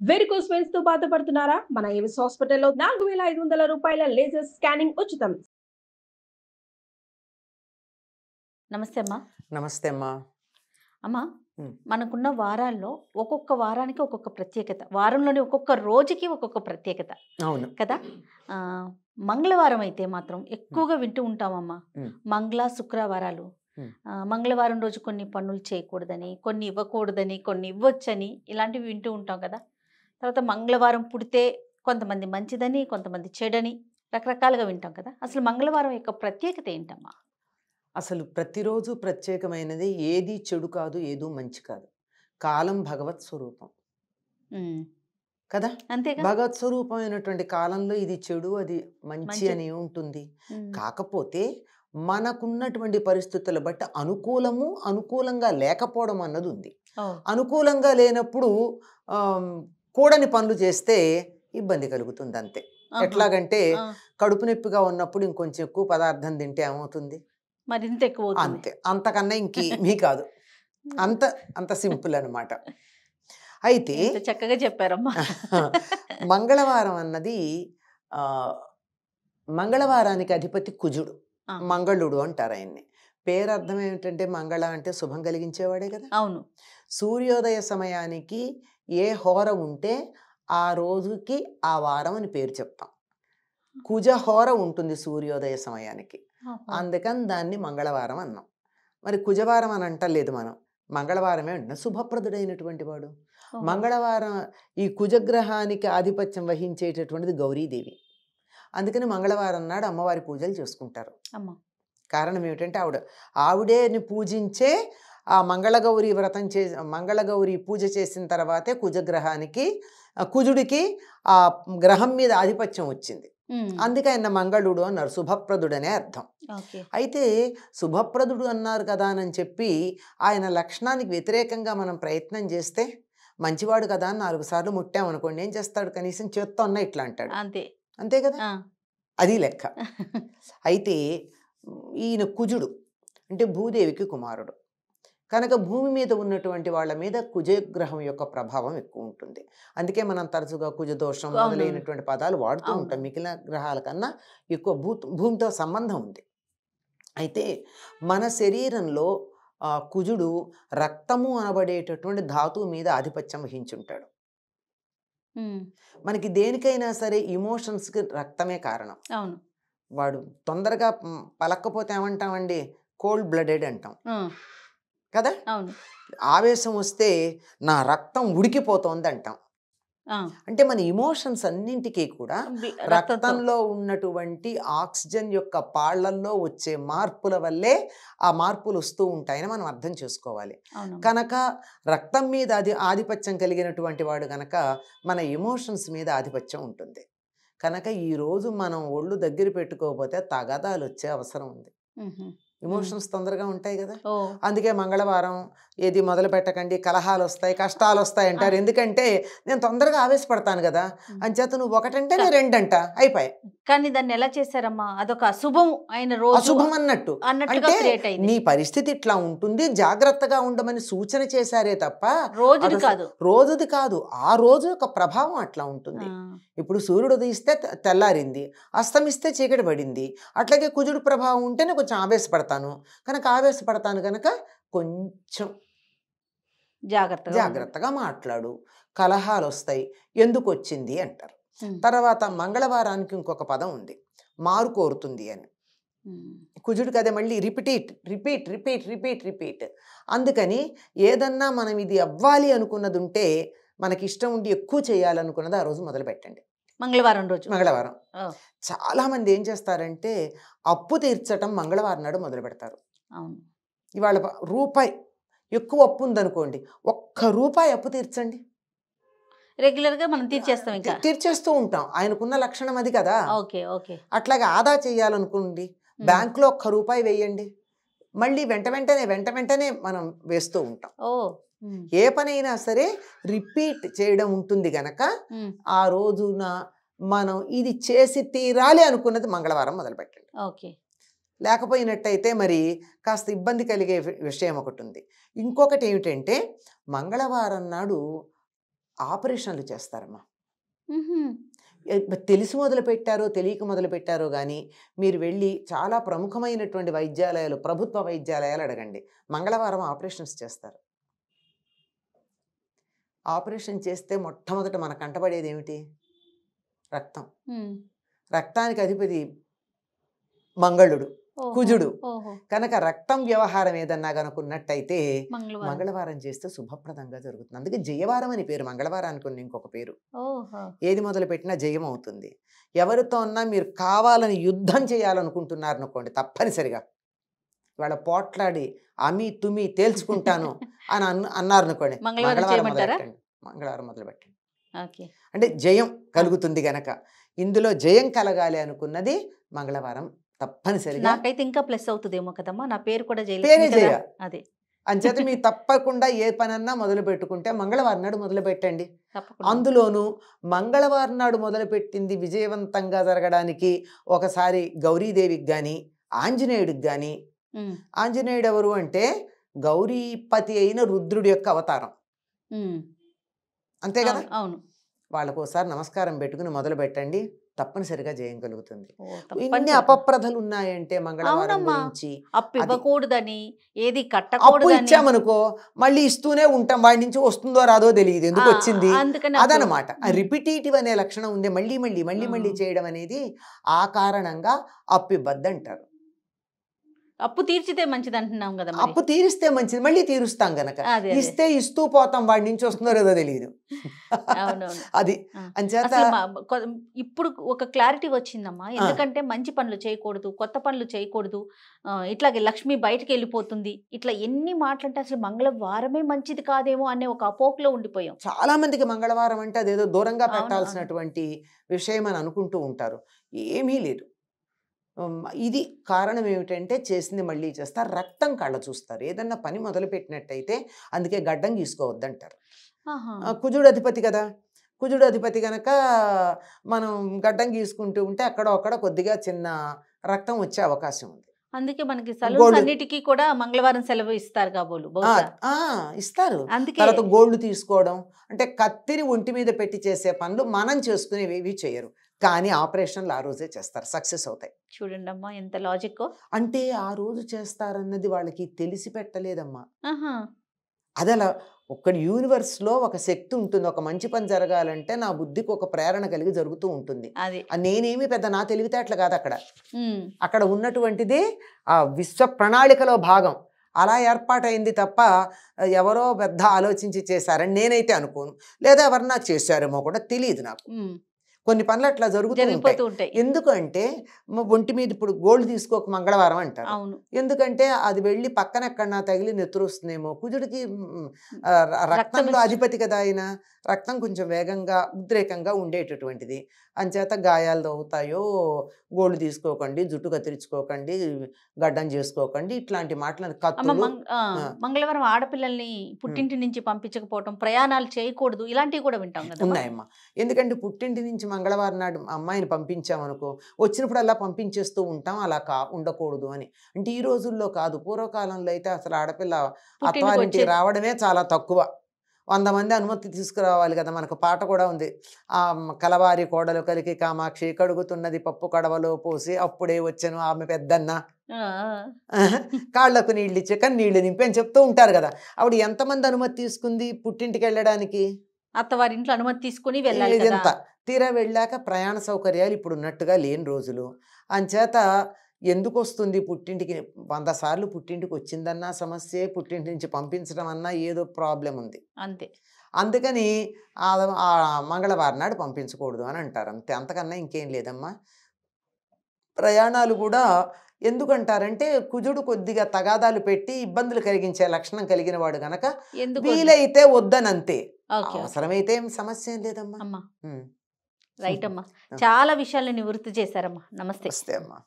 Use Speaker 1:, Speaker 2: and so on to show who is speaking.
Speaker 1: Varicose veins తో బాధపడుతున్నారా? మన ఏవిస్ హాస్పిటల్లో 4500 రూపాయల లేజర్ స్కానింగ్ ఉచితం.
Speaker 2: నమస్తే అమ్మా.
Speaker 3: నమస్తే అమ్మా.
Speaker 2: అమ్మా,
Speaker 3: ఉమ్,
Speaker 2: మనకున్న వారాల్లో ఒక్కొక్క వారానికి ఒక్కొక్క ప్రత్యేకత, వారంలోని ఒక్కొక్క రోజుకి ఒక్కొక్క ప్రత్యేకత
Speaker 3: అవును.
Speaker 2: కదా. ఆ, మంగళవారం అయితే మాత్రం ఎక్కువగా వింటూ ఉంటామమ్మా.
Speaker 3: ఉమ్,
Speaker 2: మంగళ శుక్రవారాలు.
Speaker 3: ఉమ్,
Speaker 2: మంగళవారం రోజు కొన్ని పనులు చేయకూడదని, కొన్ని ఇవ్వకూడదని, కొన్ని ఇవ్వొచ్చని, ఇలాంటివి వింటూ ఉంటాం కదా. తర్వాత మంగళవారం పుడితే కొంతమంది మంచిదని, కొంతమంది చెడని, రకరకాలుగా వింటాం కదా. అసలు మంగళవారం యొక్క ప్రత్యేకత ఏంటమ్మా?
Speaker 3: అసలు ప్రతిరోజు ప్రత్యేకమైనది. ఏది చెడు కాదు, ఏదో మంచి కాదు. కాలం భగవత్ స్వరూపం
Speaker 2: ఉమ్,
Speaker 3: కదా.
Speaker 2: అంతేగా.
Speaker 3: భగవత్ స్వరూపమైనటువంటి కాలంలో ఇది చెడు, అది మంచి
Speaker 2: మంచి.
Speaker 3: అని ఉంటుంది.
Speaker 2: ఉమ్,
Speaker 3: కాకపోతే మనకున్నటువంటి పరిస్థితుల బట్టి అనుకూలంగా లేకపోవడం అన్నది ఉంది.
Speaker 2: ఓ,
Speaker 3: అనుకూలంగా లేనప్పుడు ఆమ్, కూడని పనులు చేస్తే ఇబ్బంది కలుగుతుంది అంతే.
Speaker 2: ఆహా.
Speaker 3: ఎట్లాగంటే
Speaker 2: ఆ,
Speaker 3: కడుపు నొప్పిగా ఉన్నప్పుడు ఇంకొంచెం ఎక్కువ పదార్థం తింటే ఏమవుతుంది?
Speaker 2: మరింత ఎక్కువ అవుతుంది.
Speaker 3: అంతే, అంతకన్నా ఇంకేమీ కాదు. అంత అంత సింపుల్ అనమాట. అయితే
Speaker 2: ఎంత చక్కగా చెప్పారమ్మా.
Speaker 3: మంగళవారం అన్నది ఆ, మంగళవారానికి అధిపతి కుజుడు,
Speaker 2: ఆ,
Speaker 3: మంగళుడు అంటారు ఆయన్ని. పేరు అర్థం ఏమిటంటే మంగళ అంటే శుభం కలిగించేవాడే కదా.
Speaker 2: అవును.
Speaker 3: సూర్యోదయ సమయానికి ఏ హోర ఉంటే ఆ రోజుకి ఆ వారం అని పేరు చెప్తాం. కుజ హోర ఉంటుంది సూర్యోదయ సమయానికి,
Speaker 2: ఆహా.
Speaker 3: అందుకని దాన్ని మంగళవారం అన్నాం. మరి కుజవారం అని అంటలేదు మనం, మంగళవారమే అంటున్నాం. శుభప్రదుడైనటువంటి వాడు
Speaker 2: ఓహో.
Speaker 3: మంగళవారం. ఈ కుజగ్రహానికి ఆధిపత్యం వహించేటటువంటిది గౌరీదేవి. అందుకని మంగళవారం నాడు అమ్మవారి పూజలు చేసుకుంటారు.
Speaker 2: అమ్మా.
Speaker 3: కారణం ఏమిటంటే ఆవిడేని పూజించే ఆ మంగళగౌరి వ్రతం మంగళగౌరి పూజ చేసిన తర్వాతే కుజగ్రహానికి, కుజుడికి ఆ గ్రహం మీద ఆధిపత్యం వచ్చింది.
Speaker 2: ఉమ్,
Speaker 3: అందుకే ఆయన మంగళుడు అన్నారు, శుభప్రదుడనే అర్థం.
Speaker 2: ఓకే.
Speaker 3: అయితే శుభప్రదుడు అన్నారు కదా అని చెప్పి ఆయన లక్షణానికి వ్యతిరేకంగా మనం ప్రయత్నం చేస్తే, మంచివాడు కదా అని 4 సార్లు ముట్టామనుకోండి, ఏం చేస్తాడు? కనీసం చేత్తో అన్న ఇట్లా అంటాడు.
Speaker 2: అంతే.
Speaker 3: అంతే కదా,
Speaker 2: ఆ.
Speaker 3: అది లెక్క. అయితే ఈయన కుజుడు అంటే భూదేవికి కుమారుడు కనుక భూమి మీద ఉన్నటువంటి వాళ్ళ మీద కుజగ్రహం యొక్క ప్రభావం ఎక్కువ ఉంటుంది. అందుకే మనం తరచుగా కుజదోషం
Speaker 2: అవును.
Speaker 3: మొదలైనటువంటి పదాలు వాడుతూ
Speaker 2: అవును.
Speaker 3: ఉంటాం. మిగిలిన గ్రహాల కన్నా ఎక్కువ భూమితో సంబంధం ఉంది. అయితే మన శరీరంలో కుజుడు రక్తము అనబడేటటువంటి ధాతువు మీద ఆధిపత్యం వహించుంటాడు.
Speaker 2: ఉమ్,
Speaker 3: మనకి దేనికైనా సరే ఇమోషన్స్కి రక్తమే కారణం.
Speaker 2: అవును.
Speaker 3: వాడు తొందరగా పలక్కపోతే ఏమంటామండి? కోల్డ్ బ్లడెడ్ అంటాం
Speaker 2: ఆ,
Speaker 3: కదా.
Speaker 2: అవును.
Speaker 3: ఆవేశం వస్తే నా రక్తం ఉడికిపోతోంది అంటాం.
Speaker 2: ఆ,
Speaker 3: అంటే మన ఇమోషన్స్ అన్నింటికీ కూడా
Speaker 2: రక్తంతో.
Speaker 3: రక్తంలో ఉన్నటువంటి ఆక్సిజన్ యొక్క పాళ్లల్లో వచ్చే మార్పుల వల్లే ఆ మార్పులు వస్తూ ఉంటాయని మనం అర్థం చేసుకోవాలి.
Speaker 2: అవును.
Speaker 3: కనుక రక్తం మీద ఆధిపత్యం కలిగినటువంటి వాడు కనుక మన ఎమోషన్స్ మీద ఆధిపత్యం ఉంటుంది. కనుక ఈరోజు మనం ఒళ్ళు దగ్గర పెట్టుకోకపోతే తగాదాలు వచ్చే అవసరం ఉంది.
Speaker 2: ఉహు.
Speaker 3: ఎమోషన్స్ తొందరగా ఉంటాయి కదా.
Speaker 2: ఓ,
Speaker 3: అందుకే మంగళవారం ఏది మొదలు పెట్టకండి, కలహాలు వస్తాయి, కష్టాలు వస్తాయి అంటారు. ఎందుకంటే నేను తొందరగా ఆవేశపడతాను కదా, అంచేత నువ్వు ఒకటంటే నేను 2 అంట, అయిపోయాయి.
Speaker 2: కానీ దాన్ని ఎలా చేశారమ్మా? అదొక అశుభం అయిన రోజు
Speaker 3: అశుభం అన్నట్టు.
Speaker 2: అన్నట్టుగా
Speaker 3: అంటే
Speaker 2: క్రియేట్ అయింది.
Speaker 3: నీ పరిస్థితి ఇట్లా ఉంటుంది, జాగ్రత్తగా ఉండమని సూచన చేశారే తప్ప
Speaker 2: రోజుది
Speaker 3: అది
Speaker 2: కాదు.
Speaker 3: రోజుది కాదు. ఆ రోజు యొక్క ప్రభావం అట్లా ఉంటుంది.
Speaker 2: ఆ,
Speaker 3: ఇప్పుడు సూర్యుడు ఉదయిస్తే తెల్లారింది, అస్తమిస్తే చీకటి పడింది. అట్లాగే కుజుడు ప్రభావం ఉంటేనే కొంచెం ఆవేశపడతాను. కనుక కొంచెం జాగ్రత్తగా మాట్లాడు. కలహాలు వస్తాయి, ఎందుకు వచ్చింది అంటారు.
Speaker 2: ఉమ్,
Speaker 3: తర్వాత మంగళవారానికి ఇంకొక పదం ఉంది, మారు కోరుతుంది అని.
Speaker 2: ఉమ్,
Speaker 3: కుజుడికి అదే మళ్ళీ రిపీట్. అందుకని ఏదన్నా మనం ఇది అవ్వాలి అనుకున్నది ఉంటే, మనకి ఇష్టం ఉండి ఎక్కువ చేయాలనుకున్నది ఆ రోజు మొదలు పెట్టండి.
Speaker 2: మంగళవారం రోజు.
Speaker 3: మంగళవారం
Speaker 2: ఓ,
Speaker 3: చాలామంది ఏం చేస్తారంటే అప్పు తీర్చటం మంగళవారం నాడు మొదలు పెడతారు.
Speaker 2: అవును.
Speaker 3: ఇవాళ రూపాయి ఎక్కువ అప్పు ఉందనుకోండి, ₹1 అప్పు తీర్చండి.
Speaker 2: రెగ్యులర్ గా మనం తీర్చేస్తాం ఇంకా.
Speaker 3: తీర్చేస్తూ ఉంటాం, ఆయనకున్న లక్షణం అది కదా.
Speaker 2: Okay, okay.
Speaker 3: అట్లాగే ఆదా చేయాలనుకోండి, బ్యాంకులో ₹1 వేయండి. మళ్ళీ వెంట వెంటనే మనం వేస్తూ ఉంటాం.
Speaker 2: ఓ, ఉమ్,
Speaker 3: ఏ పనైనా సరే రిపీట్ చేయడం ఉంటుంది గనక
Speaker 2: ఉమ్,
Speaker 3: ఆ రోజున మనం ఇది చేసి తీరాలి అనుకున్నది మంగళవారం మొదలు పెట్టండి.
Speaker 2: ఓకే.
Speaker 3: లేకపోయినట్టయితే మరి కాస్త ఇబ్బంది కలిగే విషయం ఒకటి ఉంది. ఇంకొకటి ఏమిటంటే మంగళవారం నాడు ఆపరేషన్లు చేస్తారమ్మా.
Speaker 2: మ్హూ.
Speaker 3: తెలిసి మొదలు పెట్టారో తెలియక మొదలు పెట్టారో కానీ మీరు వెళ్ళి చాలా ప్రముఖమైనటువంటి వైద్యాలయాలు, ప్రభుత్వ వైద్యాలయాలు అడగండి, మంగళవారం ఆపరేషన్స్ చేస్తారు. ఆపరేషన్ చేస్తే మొట్టమొదట మన కంటపడేది ఏమిటి? రక్తం.
Speaker 2: మ్.
Speaker 3: రక్తానికి అధిపతి మంగళుడు,
Speaker 2: ఓహో.
Speaker 3: కుజుడు.
Speaker 2: ఓహో.
Speaker 3: కనుక రక్తం వ్యవహారం ఏదన్నా కనుకున్నట్టయితే
Speaker 2: మంగళవారం.
Speaker 3: మంగళవారం చేస్తే శుభప్రదంగా జరుగుతుంది. అందుకే జయవారం అని పేరు, మంగళవారానికి ఉన్న ఇంకొక పేరు.
Speaker 2: ఓహో.
Speaker 3: ఏది మొదలు పెట్టినా జయం అవుతుంది. ఎవరితో అన్నా మీరు కావాలని యుద్ధం చేయాలనుకుంటున్నారు అనుకోండి, తప్పనిసరిగా వాళ్ళ పోట్లాడి అమి తుమి తేల్చుకుంటాను అని అన్నారు అనుకోండి,
Speaker 2: మంగళవారం
Speaker 3: మంగళవారం
Speaker 2: చేయమంటారా?
Speaker 3: మొదలెట్టండి. మంగళవారం మొదలు పెట్టండి.
Speaker 2: ఓకే.
Speaker 3: అంటే జయం కలుగుతుంది గనక ఇందులో జయం కలగాలి అనుకున్నది మంగళవారం తప్పనిసరిగా.
Speaker 2: నాకైతే ఇంకా ప్లస్ అవుతుందేమో కదమ్మా, నా పేరు కూడా
Speaker 3: పేరే
Speaker 2: జయలక్ష్మి కదా.
Speaker 3: జయ.
Speaker 2: అదే
Speaker 3: అంచేత మీరు తప్పకుండా ఏ పనన్నా మొదలు పెట్టుకుంటే మంగళవారం నాడు మొదలు పెట్టండి.
Speaker 2: తప్పకుండా.
Speaker 3: అందులోనూ మంగళవారం నాడు మొదలుపెట్టింది విజయవంతంగా జరగడానికి ఒకసారి గౌరీదేవికి కానీ ఆంజనేయుడికి కానీ,
Speaker 2: మ్.
Speaker 3: ఆంజనేయుడు ఎవరు అంటే గౌరీపతి అయిన రుద్రుడి యొక్క అవతారం,
Speaker 2: మ్.
Speaker 3: అంతే కదా.
Speaker 2: అవును, అవును.
Speaker 3: వాళ్ళకు ఒకసారి నమస్కారం పెట్టుకుని మొదలు పెట్టండి, తప్పనిసరిగా జయం కలుగుతుంది.
Speaker 2: ఓ,
Speaker 3: ఇన్ని
Speaker 2: తప్పనిసరి.
Speaker 3: అపప్రథలు ఉన్నాయంటే మంగళవారం
Speaker 2: అవునమ్మా.
Speaker 3: గురించి.
Speaker 2: అప్పు ఇవ్వకూడదని, ఏది
Speaker 3: అప్పు
Speaker 2: కట్టకూడదని.
Speaker 3: ఇచ్చామనుకో మళ్ళీ ఇస్తూనే ఉంటాం, వాడి నుంచి వస్తుందో రాదో తెలియదు, ఎందుకు వచ్చింది
Speaker 2: అందుకని అప్పుడు-
Speaker 3: అదనమాట. రిపిటేటివ్ అనే లక్షణం ఉంది, మళ్ళీ మళ్ళీ మళ్ళీ మళ్ళీ చేయడం అనేది. ఆ కారణంగా అప్పు ఇవ్వద్దు అంటారు.
Speaker 2: అప్పు తీర్చితే మంచిది అంటున్నాం కదా మరి.
Speaker 3: అప్పు తీరిస్తే మంచిది, మళ్ళీ తీరుస్తాం గనక.
Speaker 2: అదే, అదే.
Speaker 3: ఇస్తే ఇస్తూ పోతాం, వాడి నుంచి వస్తుందో లేదో తెలియదు.
Speaker 2: అవునవును.
Speaker 3: అది
Speaker 2: ఆ.
Speaker 3: అంచేత
Speaker 2: అసలు ఇప్పుడు ఒక క్లారిటీ వచ్చిందమ్మా. ఎందుకంటే మంచి పనులు చేయకూడదు, కొత్త పనులు చేయకూడదు, ఇట్లాగే లక్ష్మి బయటకు వెళ్ళిపోతుంది, ఇట్లా ఎన్ని మాటలంటే అసలు మంగళవారమే మంచిది కాదేమో అనే ఒక అపోహలో ఉండిపోయాం.
Speaker 3: చాలా మందికి మంగళవారం అంటే అదేదో దూరంగా
Speaker 2: అవును,
Speaker 3: పెట్టాల్సినటువంటి విషయం అని అనుకుంటూ ఉంటారు. ఏమీ లేదు. ఇది కారణం ఏమిటంటే చేసింది మళ్ళీ చేస్తారు, రక్తం కళ్ళ చూస్తారు. ఏదన్నా పని మొదలు పెట్టినట్టయితే అందుకే గడ్డం గీసుకోవద్దంటారు.
Speaker 2: ఆహా.
Speaker 3: కుజుడు అధిపతి కదా, కుజుడు అధిపతి కనుక మనం గడ్డం గీసుకుంటూ ఉంటే అక్కడ కొద్దిగా చిన్న రక్తం వచ్చే అవకాశం ఉంది.
Speaker 2: అందుకే మనకి సలూన్స్ అన్నిటికీ కూడా మంగళవారం సెలవు ఇస్తారు కాబోలు బహుశా.
Speaker 3: ఇస్తారు.
Speaker 2: అందుకే
Speaker 3: తర్వాత గోల్డ్ తీసుకోవడం అంటే కత్తిని ఒంటి మీద పెట్టి చేసే పనులు మనం చేసుకునేవి చేయరు, కానీ ఆపరేషన్లు ఆ రోజే చేస్తారు, సక్సెస్ అవుతాయి.
Speaker 2: చూడండి అమ్మా ఎంత లాజిక్.
Speaker 3: అంటే ఆ రోజు చేస్తారన్నది వాళ్ళకి తెలిసి పెట్టలేదమ్మా.
Speaker 2: ఆహా.
Speaker 3: అది అలా ఒక్క యూనివర్స్లో ఒక శక్తి ఉంటుంది. ఒక మంచి పని జరగాలంటే నా బుద్ధికి ఒక ప్రేరణ కలిగి జరుగుతూ ఉంటుంది.
Speaker 2: అది
Speaker 3: నేనేమి పెద్ద నా తెలివితేటలు కాదు,
Speaker 2: ఉమ్.
Speaker 3: అక్కడ ఉన్నటువంటిది ఆ విశ్వ ప్రణాళికలో భాగం. అలా ఏర్పాటైంది తప్ప ఎవరో పెద్ద ఆలోచించి చేశారని నేనైతే అనుకోను, లేదా ఎవరన్నా చేశారేమో కూడా తెలియదు నాకు.
Speaker 2: ఉమ్.
Speaker 3: కొన్ని పనులు అట్లా జరుగుతూ ఉంటాయి.
Speaker 2: జరిగిపోతూ ఉంటాయి.
Speaker 3: ఎందుకంటే ఒంటి మీద ఇప్పుడు గోల్డ్ తీసుకోక మంగళవారం అంటారు.
Speaker 2: అవును.
Speaker 3: ఎందుకంటే అది వెళ్ళి పక్కన ఎక్కడన్నా తగిలి నెత్తురు వస్తుందేమో. కుజుడికి రక్తంలో అధిపతి కదా ఆయన, రక్తం కొంచెం వేగంగా ఉద్రేకంగా ఉండేటటువంటిది. అంచేత గాయాలు అవుతాయో, గోల్డ్ తీసుకోకండి, జుట్టు కత్తిరించుకోకండి, గడ్డం చేసుకోకండి, ఇట్లాంటి మాటలు కత్తులు.
Speaker 2: మంగళవారం ఆడపిల్లల్ని పుట్టింటి నుంచి పంపించకపోవటం, ప్రయాణాలు చేయకూడదు, ఇలాంటివి కూడా వింటాం కదా.
Speaker 3: ఉన్నాయమ్మా. ఎందుకంటే పుట్టింటి నుంచి మంగళవారం నాడు అమ్మాయిని పంపించామనుకో, వచ్చినప్పుడు అలా పంపించేస్తూ ఉంటాం, అలా ఉండకూడదు అని. అంటే ఈ రోజుల్లో కాదు, పూర్వకాలంలో అయితే అసలు ఆడపిల్ల అత్తవారింటికి రావడమే చాలా తక్కువ. 100 మంది అనుమతి తీసుకురావాలి కదా. మనకు పాట కూడా ఉంది, ఆ కలవారి కోడలు కలికి కామాక్షి కడుగుతున్నది పప్పు కడవలో పోసి అప్పుడే వచ్చాను ఆమె పెద్దన్న, కాళ్లకు నీళ్ళు ఇచ్చే కానీ నీళ్లు నింపి అని చెప్తూ ఉంటారు కదా. ఆవిడ ఎంతమంది అనుమతి తీసుకుంది పుట్టింటికి వెళ్ళడానికి?
Speaker 2: అత్తవారింట్లో అనుమతి తీసుకుని వెళ్ళాలి.
Speaker 3: ఇదంత తీరా వెళ్ళాక ప్రయాణ సౌకర్యాలు ఇప్పుడు ఉన్నట్టుగా లేని రోజులు. అంచేత ఎందుకు వస్తుంది పుట్టింటికి? 100 సార్లు పుట్టింటికి వచ్చిందన్నా సమస్యే, పుట్టింటి నుంచి పంపించడం అన్నా ఏదో ప్రాబ్లం ఉంది.
Speaker 2: అంతే.
Speaker 3: అందుకని ఆ మంగళవారం నాడు పంపించకూడదు అని అంటారు, అంతే. అంతకన్నా ఇంకేం లేదమ్మా. ప్రయాణాలు కూడా ఎందుకంటారంటే కుజుడు కొద్దిగా తగాదాలు పెట్టి ఇబ్బందులు కలిగించే లక్షణం కలిగిన వాడు గనక వీలైతే వద్దనంతే. అవసరమైతే ఏం సమస్య ఏం లేదమ్మా.
Speaker 2: రైట్ అమ్మా. చాలా విషయాలను నివృత్తి చేశారమ్మా. నమస్తే.
Speaker 3: నమస్తే అమ్మా.